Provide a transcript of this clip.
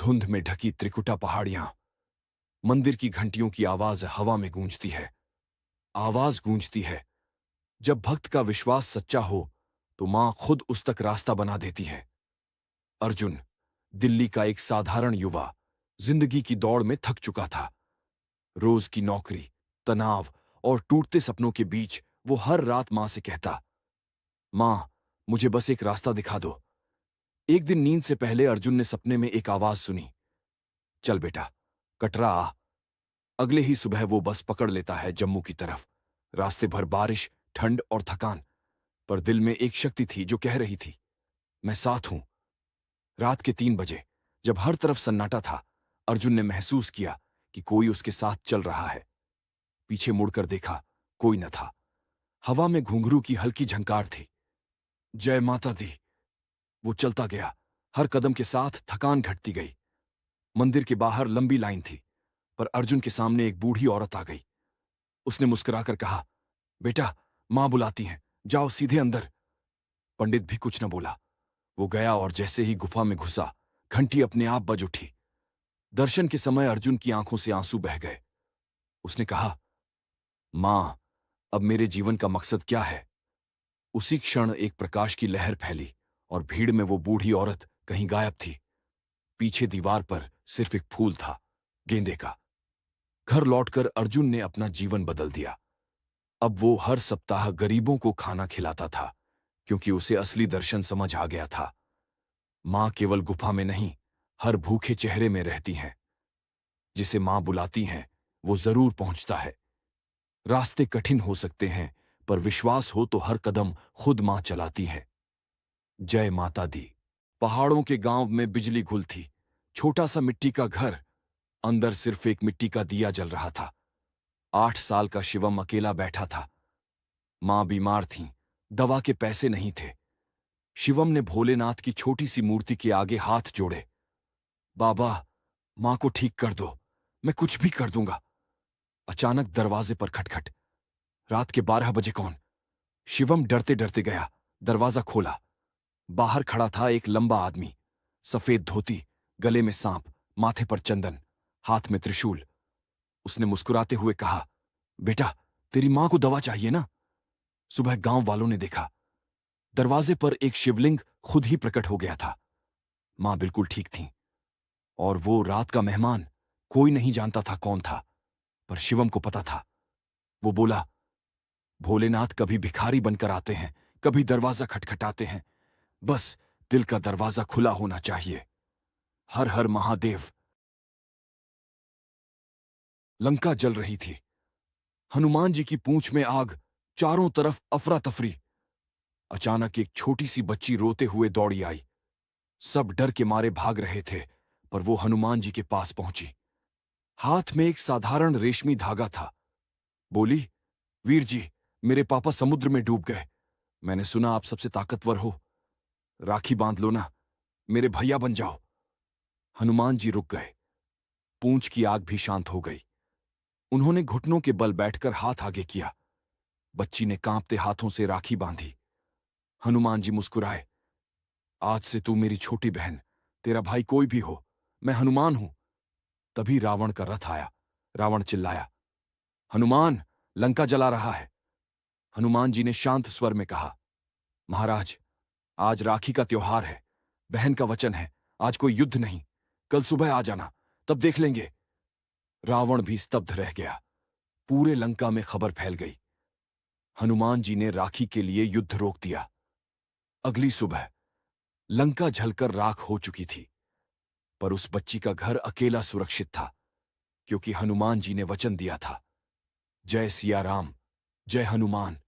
धुंध में ढकी त्रिकुटा पहाड़ियां, मंदिर की घंटियों की आवाज हवा में गूंजती है। आवाज गूंजती है। जब भक्त का विश्वास सच्चा हो तो मां खुद उस तक रास्ता बना देती है। अर्जुन, दिल्ली का एक साधारण युवा, जिंदगी की दौड़ में थक चुका था। रोज की नौकरी, तनाव और टूटते सपनों के बीच वो हर रात मां से कहता, मां, मुझे बस एक रास्ता दिखा दो। एक दिन नींद से पहले अर्जुन ने सपने में एक आवाज सुनी, चल बेटा, कटरा आ। अगले ही सुबह वो बस पकड़ लेता है जम्मू की तरफ। रास्ते भर बारिश, ठंड और थकान, पर दिल में एक शक्ति थी जो कह रही थी, मैं साथ हूं। रात के 3 बजे, जब हर तरफ सन्नाटा था, अर्जुन ने महसूस किया कि कोई उसके साथ चल रहा है। पीछे मुड़कर देखा, कोई न था। हवा में घुंघरू की हल्की झंकार थी। जय माता दी। वो चलता गया। हर कदम के साथ थकान घटती गई। मंदिर के बाहर लंबी लाइन थी, पर अर्जुन के सामने एक बूढ़ी औरत आ गई। उसने मुस्कुराकर कहा, बेटा, मां बुलाती हैं, जाओ सीधे अंदर। पंडित भी कुछ न बोला। वो गया और जैसे ही गुफा में घुसा, घंटी अपने आप बज उठी। दर्शन के समय अर्जुन की आंखों से आंसू बह गए। उसने कहा, मां, अब मेरे जीवन का मकसद क्या है? उसी क्षण एक प्रकाश की लहर फैली और भीड़ में वो बूढ़ी औरत कहीं गायब थी। पीछे दीवार पर सिर्फ एक फूल था, गेंदे का। घर लौटकर अर्जुन ने अपना जीवन बदल दिया। अब वो हर सप्ताह गरीबों को खाना खिलाता था, क्योंकि उसे असली दर्शन समझ आ गया था। मां केवल गुफा में नहीं, हर भूखे चेहरे में रहती हैं। जिसे मां बुलाती हैं, वो जरूर पहुंचता है। रास्ते कठिन हो सकते हैं, पर विश्वास हो तो हर कदम खुद मां चलाती है। जय माता दी। पहाड़ों के गांव में बिजली गुल थी। छोटा सा मिट्टी का घर, अंदर सिर्फ एक मिट्टी का दिया जल रहा था। 8 साल का शिवम अकेला बैठा था। मां बीमार थीं, दवा के पैसे नहीं थे। शिवम ने भोलेनाथ की छोटी सी मूर्ति के आगे हाथ जोड़े। बाबा, मां को ठीक कर दो, मैं कुछ भी कर दूंगा। अचानक दरवाजे पर खटखट। रात के 12 बजे कौन? शिवम डरते डरते गया, दरवाजा खोला। बाहर खड़ा था एक लंबा आदमी, सफेद धोती, गले में सांप, माथे पर चंदन, हाथ में त्रिशूल। उसने मुस्कुराते हुए कहा, बेटा, तेरी मां को दवा चाहिए ना? सुबह गांव वालों ने देखा, दरवाजे पर एक शिवलिंग खुद ही प्रकट हो गया था। मां बिल्कुल ठीक थी, और वो रात का मेहमान कोई नहीं जानता था कौन था, पर शिवम को पता था। वो बोला, भोलेनाथ कभी भिखारी बनकर आते हैं, कभी दरवाजा खटखटाते हैं, बस दिल का दरवाजा खुला होना चाहिए। हर हर महादेव। लंका जल रही थी। हनुमान जी की पूंछ में आग, चारों तरफ अफरा तफरी। अचानक एक छोटी सी बच्ची रोते हुए दौड़ी आई। सब डर के मारे भाग रहे थे, पर वो हनुमान जी के पास पहुंची। हाथ में एक साधारण रेशमी धागा था। बोली, वीर जी, मेरे पापा समुद्र में डूब गए। मैंने सुना आप सबसे ताकतवर हो। राखी बांध लो ना, मेरे भैया बन जाओ। हनुमान जी रुक गए। पूंछ की आग भी शांत हो गई। उन्होंने घुटनों के बल बैठकर हाथ आगे किया। बच्ची ने कांपते हाथों से राखी बांधी। हनुमान जी मुस्कुराए, आज से तू मेरी छोटी बहन, तेरा भाई कोई भी हो, मैं हनुमान हूं। तभी रावण का रथ आया। रावण चिल्लाया, हनुमान, लंका जला रहा है। हनुमान जी ने शांत स्वर में कहा, महाराज, आज राखी का त्योहार है, बहन का वचन है, आज कोई युद्ध नहीं। कल सुबह आ जाना, तब देख लेंगे। रावण भी स्तब्ध रह गया। पूरे लंका में खबर फैल गई। हनुमान जी ने राखी के लिए युद्ध रोक दिया। अगली सुबह लंका जलकर राख हो चुकी थी, पर उस बच्ची का घर अकेला सुरक्षित था, क्योंकि हनुमान जी ने वचन दिया था। जय सिया राम, जय हनुमान।